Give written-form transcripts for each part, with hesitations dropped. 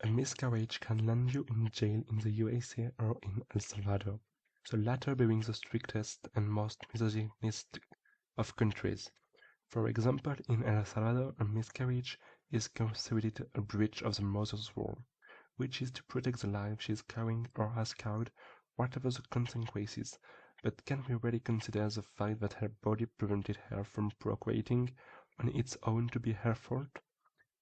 A miscarriage can land you in jail in the USA or in El Salvador, the latter being the strictest and most misogynistic of countries. For example, in El Salvador, a miscarriage is considered a breach of the mother's role, which is to protect the life she is carrying or has carried, whatever the consequences. But can we really consider the fact that her body prevented her from procreating on its own to be her fault?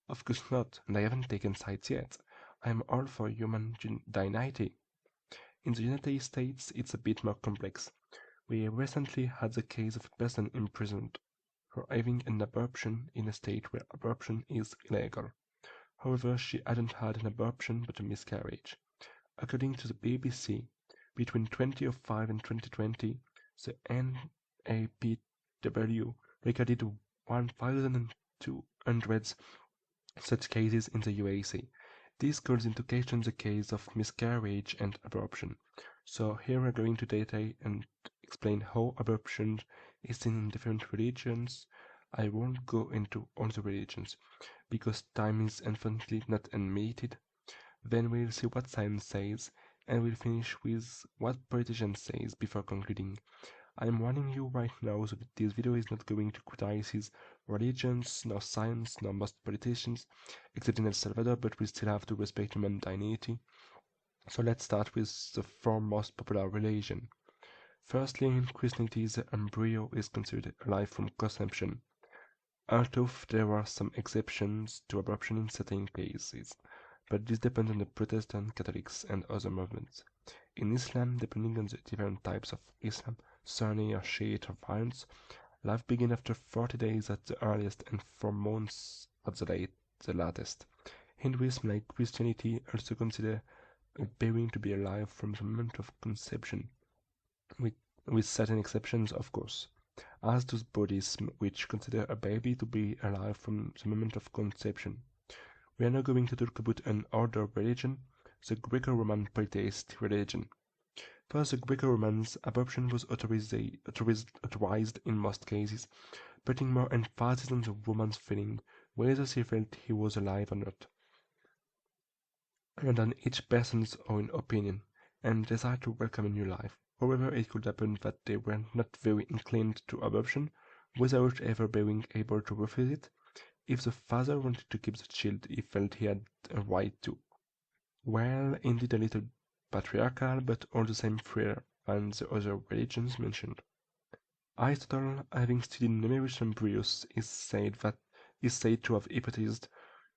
Of course not, and I haven't taken sides yet. I am all for human dignity. In the United States, it's a bit more complex. We recently had the case of a person imprisoned for having an abortion in a state where abortion is illegal. However, she hadn't had an abortion but a miscarriage. According to the BBC, between 2005 and 2020, the NAPW recorded 1,200 such cases in the USA. This calls into question the case of miscarriage and abortion. So here we're going to detail and explain how abortion is seen in different religions. I won't go into all the religions, because time is unfortunately not unlimited. Then we'll see what science says, and we'll finish with what politicians say before concluding. I'm warning you right now that this video is not going to criticize religions, nor science, nor most politicians, except in El Salvador, but we still have to respect human dignity. So let's start with the four most popular religions. Firstly, in Christianity, the embryo is considered alive from conception, although there are some exceptions to abortion in certain cases, but this depends on the Protestant, Catholics, and other movements. In Islam, depending on the different types of Islam, Sunni or Shiite or variants, life begins after 40 days at the earliest and 4 months at the latest. Hinduism, like Christianity, also consider a being to be alive from the moment of conception, with certain exceptions, of course, as does Buddhism, which consider a baby to be alive from the moment of conception. We are now going to talk about an older religion, the Greco-Roman polytheist religion. For the Greco-Romans, abortion was authorized in most cases, putting more emphasis on the woman's feeling, whether she felt he was alive or not, and on each person's own opinion and desire to welcome a new life. However, it could happen that they were not very inclined to abortion, without ever being able to refuse it. If the father wanted to keep the child, he felt he had a right to. Well, indeed a little patriarchal, but all the same freer than the other religions mentioned. Aristotle, having studied numerous embryos, is said to have hypothesized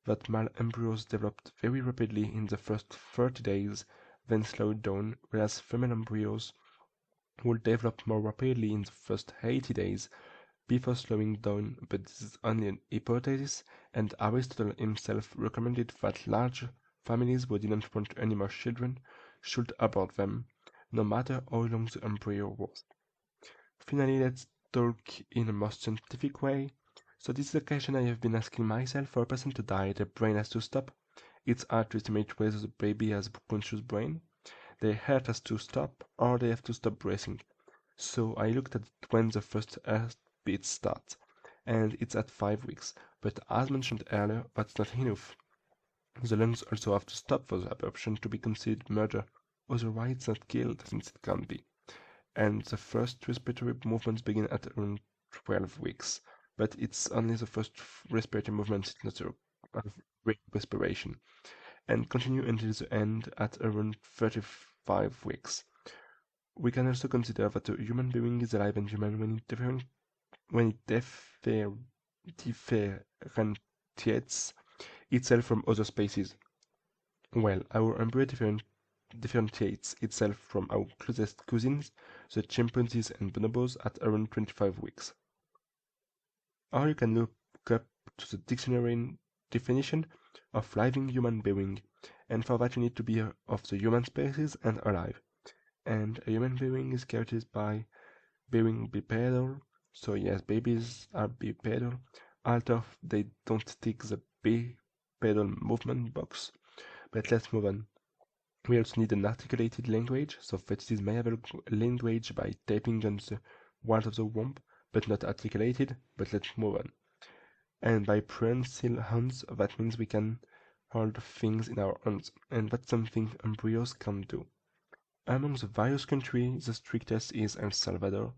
that male embryos developed very rapidly in the first 30 days, then slowed down, whereas female embryos would develop more rapidly in the first 80 days, before slowing down, but this is only an hypothesis, and Aristotle himself recommended that large families who didn't want any more children should abort them, no matter how long the embryo was. Finally, let's talk in a more scientific way. So this is a question I have been asking myself. For a person to die, the brain has to stop. It's hard to estimate whether the baby has a conscious brain. Their heart has to stop, or they have to stop breathing. So I looked at when the first heartbeat starts, and it's at 5 weeks. But as mentioned earlier, that's not enough. The lungs also have to stop for the abortion to be considered murder, otherwise it's not killed since it can't be. And the first respiratory movements begin at around 12 weeks. But it's only the first respiratory movement, it's not a respiration, and continue until the end at around 35 weeks. We can also consider that a human being is alive and human when it differentiates itself from other species. Well, our embryo differentiates itself from our closest cousins, the chimpanzees and bonobos, at around 25 weeks. Or you can look up to the dictionary definition of living human being, and for that you need to be of the human species and alive. And a human being is characterized by being bipedal, so yes, babies are bipedal, although they don't tick the bipedal movement box. But let's move on. We also need an articulated language, so fetuses may have a language by tapping on the walls of the womb, but not articulated, but let's move on. And by prehensile horns, that means we can hold things in our hands, and that's something embryos can't do. Among the various countries, the strictest is El Salvador,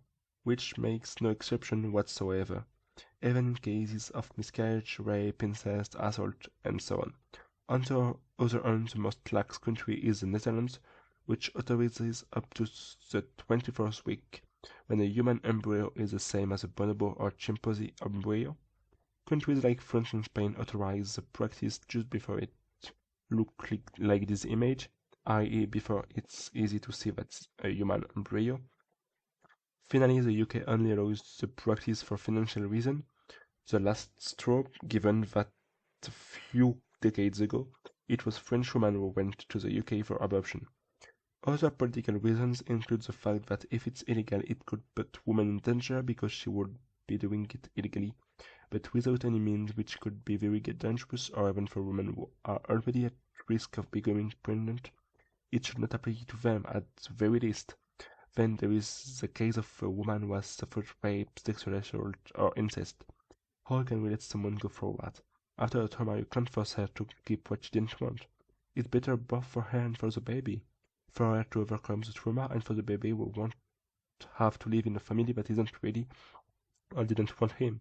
which makes no exception whatsoever, even in cases of miscarriage, rape, incest, assault, and so on. On the other hand, the most lax country is the Netherlands, which authorizes up to the 24th week, when a human embryo is the same as a bonobo or chimpanzee embryo. Countries like France and Spain authorize the practice just before it looks like this image, i.e. before it's easy to see that's a human embryo. Finally, the UK only allows the practice for financial reasons, the last straw, given that a few decades ago it was French women who went to the UK for adoption. Other political reasons include the fact that if it's illegal it could put women in danger because she would be doing it illegally, but without any means, which could be very dangerous, or even for women who are already at risk of becoming pregnant. It should not apply to them at the very least. Then there is the case of a woman who has suffered rape, sexual assault, or incest. How can we let someone go through that? After a trauma, you can't force her to keep what she didn't want. It's better both for her and for the baby. For her to overcome the trauma, and for the baby who won't have to live in a family that isn't ready or didn't want him.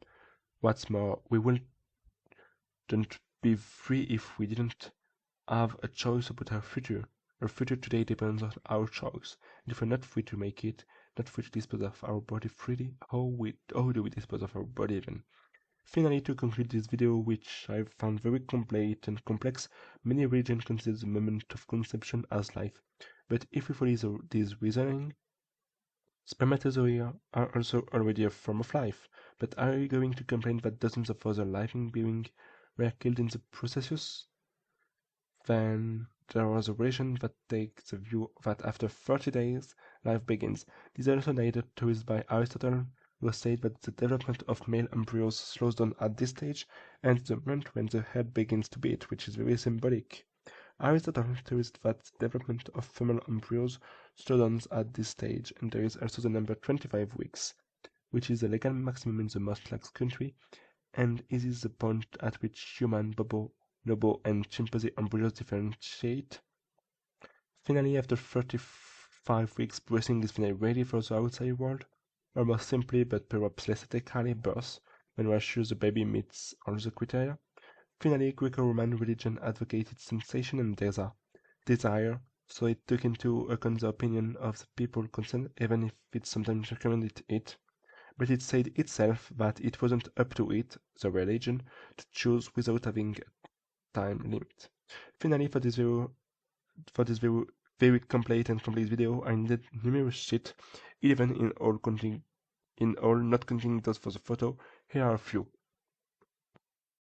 What's more, we wouldn't be free if we didn't have a choice about our future. Our future today depends on our choice, and if we're not free to make it, not free to dispose of our body freely, how do we dispose of our body then? Finally, to conclude this video, which I found very complete and complex, many religions consider the moment of conception as life. But if we follow this reasoning, spermatozoa are also already a form of life. But are you going to complain that dozens of other living beings were killed in the process? Then there was a religion that takes the view that after 30 days, life begins. This is also theorized by Aristotle, who stated that the development of male embryos slows down at this stage, and the moment when the head begins to beat, which is very symbolic. Aristotle theorized that the development of female embryos slows down at this stage, and there is also the number 25 weeks, which is the legal maximum in the most lax country, and it is the point at which human, bonobo, and chimpanzee embryos differentiate. Finally, after 35 weeks, breathing is finally ready for the outside world, or more simply, but perhaps less aesthetically, birth, when we're sure the baby meets all the criteria. Finally, Greco-Roman religion advocated sensation and desire, so it took into account the opinion of the people concerned, even if it sometimes recommended it. But it said itself that it wasn't up to it, the religion, to choose without having a time limit. Finally, for this very complete and complete video, I needed numerous shit, even in all not counting those for the photo. Here are a few.